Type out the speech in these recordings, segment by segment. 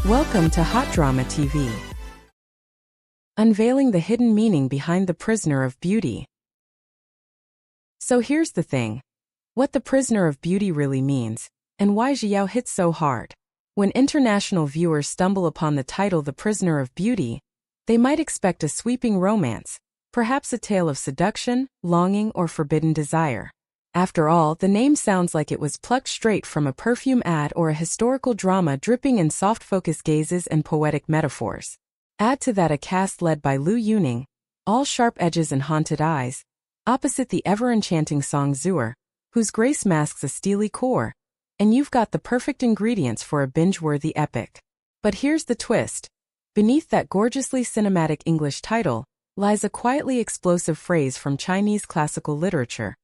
Welcome to HotDrama TV. Unveiling the hidden meaning behind The Prisoner of Beauty. So here's the thing. What The Prisoner of Beauty really means, and why Xiaoyao hits so hard. When international viewers stumble upon the title The Prisoner of Beauty, they might expect a sweeping romance, perhaps a tale of seduction, longing, or forbidden desire. After all, the name sounds like it was plucked straight from a perfume ad or a historical drama dripping in soft-focus gazes and poetic metaphors. Add to that a cast led by Liu Yuning, all sharp edges and haunted eyes, opposite the ever-enchanting Song Zhuer, whose grace masks a steely core, and you've got the perfect ingredients for a binge-worthy epic. But here's the twist. Beneath that gorgeously cinematic English title lies a quietly explosive phrase from Chinese classical literature,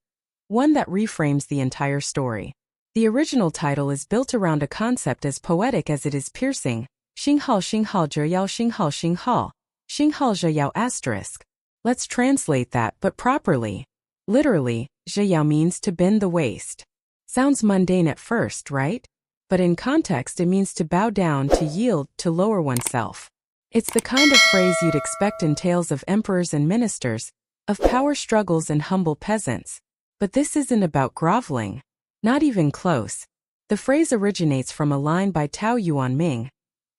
one that reframes the entire story. The original title is built around a concept as poetic as it is piercing. Xinghao Xinghao Zheyao Xinghao Xinghao. Xinghao Zheyao asterisk. Let's translate that, but properly. Literally, Zheyao means to bend the waist. Sounds mundane at first, right? But in context it means to bow down, to yield, to lower oneself. It's the kind of phrase you'd expect in tales of emperors and ministers, of power struggles and humble peasants. But this isn't about groveling. Not even close. The phrase originates from a line by Tao Yuanming,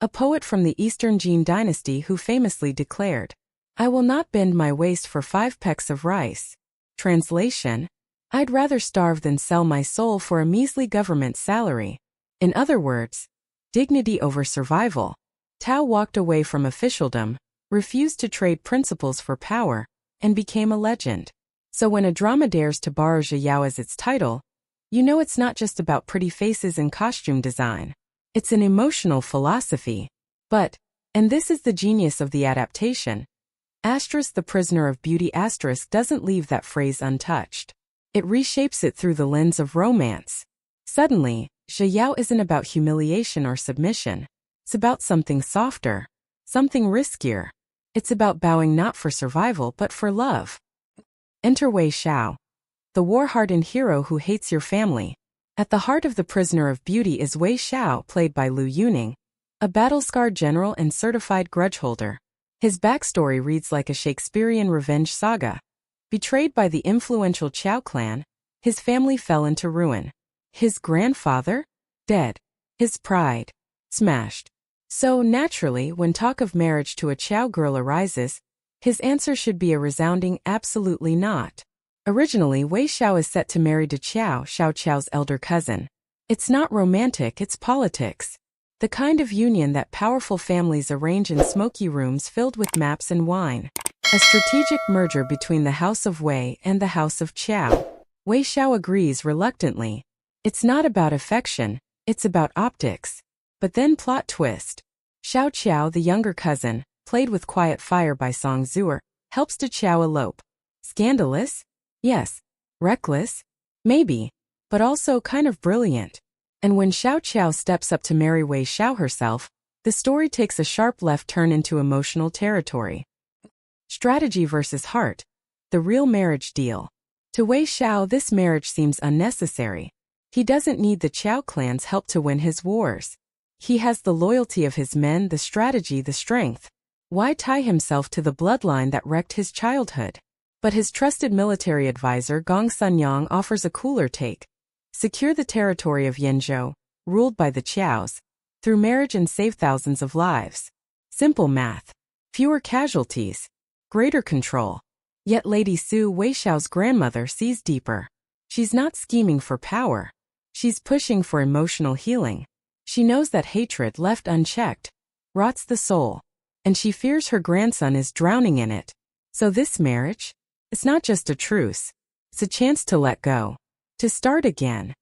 a poet from the Eastern Jin dynasty who famously declared, "I will not bend my waist for 5 pecks of rice." Translation: I'd rather starve than sell my soul for a measly government salary. In other words, dignity over survival. Tao walked away from officialdom, refused to trade principles for power, and became a legend. So when a drama dares to borrow Xiaoyao as its title, you know it's not just about pretty faces and costume design. It's an emotional philosophy. But, and this is the genius of the adaptation, The Prisoner of Beauty doesn't leave that phrase untouched. It reshapes it through the lens of romance. Suddenly, Xiaoyao isn't about humiliation or submission. It's about something softer, something riskier. It's about bowing not for survival but for love. Enter Wei Shao, the war-hardened hero who hates your family. At the heart of The Prisoner of Beauty is Wei Shao, played by Liu Yuning, a battle-scarred general and certified grudge-holder. His backstory reads like a Shakespearean revenge saga. Betrayed by the influential Qiao clan, his family fell into ruin. His grandfather? Dead. His pride? Smashed. So, naturally, when talk of marriage to a Qiao girl arises, his answer should be a resounding absolutely not. Originally, Wei Shao is set to marry to Xiao Qiao's elder cousin. It's not romantic, it's politics. The kind of union that powerful families arrange in smoky rooms filled with maps and wine. A strategic merger between the House of Wei and the House of Qiao. Wei Shao agrees reluctantly. It's not about affection, it's about optics. But then plot twist. Xiao, the younger cousin, played with quiet fire by Song Zhuer, helps to Qiao elope. Scandalous? Yes. Reckless? Maybe. But also kind of brilliant. And when Xiao steps up to marry Wei Shao herself, the story takes a sharp left turn into emotional territory. Strategy versus heart. The real marriage deal. To Wei Shao, this marriage seems unnecessary. He doesn't need the Qiao clan's help to win his wars. He has the loyalty of his men, the strategy, the strength. Why tie himself to the bloodline that wrecked his childhood? But his trusted military advisor Gong Sunyang offers a cooler take. Secure the territory of Yanzhou, ruled by the Qiaos, through marriage and save thousands of lives. Simple math. Fewer casualties. Greater control. Yet Lady Su, Wei Shao's grandmother, sees deeper. She's not scheming for power. She's pushing for emotional healing. She knows that hatred, left unchecked, rots the soul. And she fears her grandson is drowning in it. So this marriage? It's not just a truce. It's a chance to let go. To start again.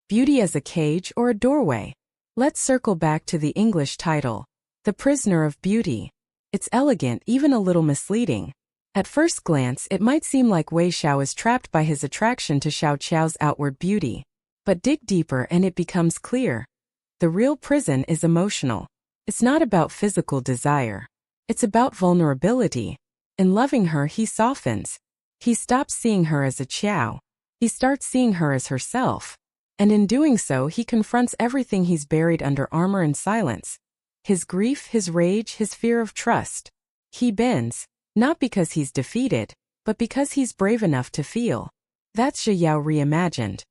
Beauty as a cage or a doorway? Let's circle back to the English title. The Prisoner of Beauty. It's elegant, even a little misleading. At first glance, it might seem like Wei Shao is trapped by his attraction to Xiaoyao's outward beauty. But dig deeper and it becomes clear. The real prison is emotional. It's not about physical desire. It's about vulnerability. In loving her, he softens. He stops seeing her as a Qiao. He starts seeing her as herself. And in doing so, he confronts everything he's buried under armor and silence. his grief, his rage, his fear of trust. He bends, not because he's defeated, but because he's brave enough to feel. That's Xiaoyao reimagined.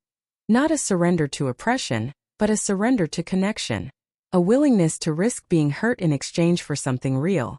Not a surrender to oppression, but a surrender to connection. A willingness to risk being hurt in exchange for something real.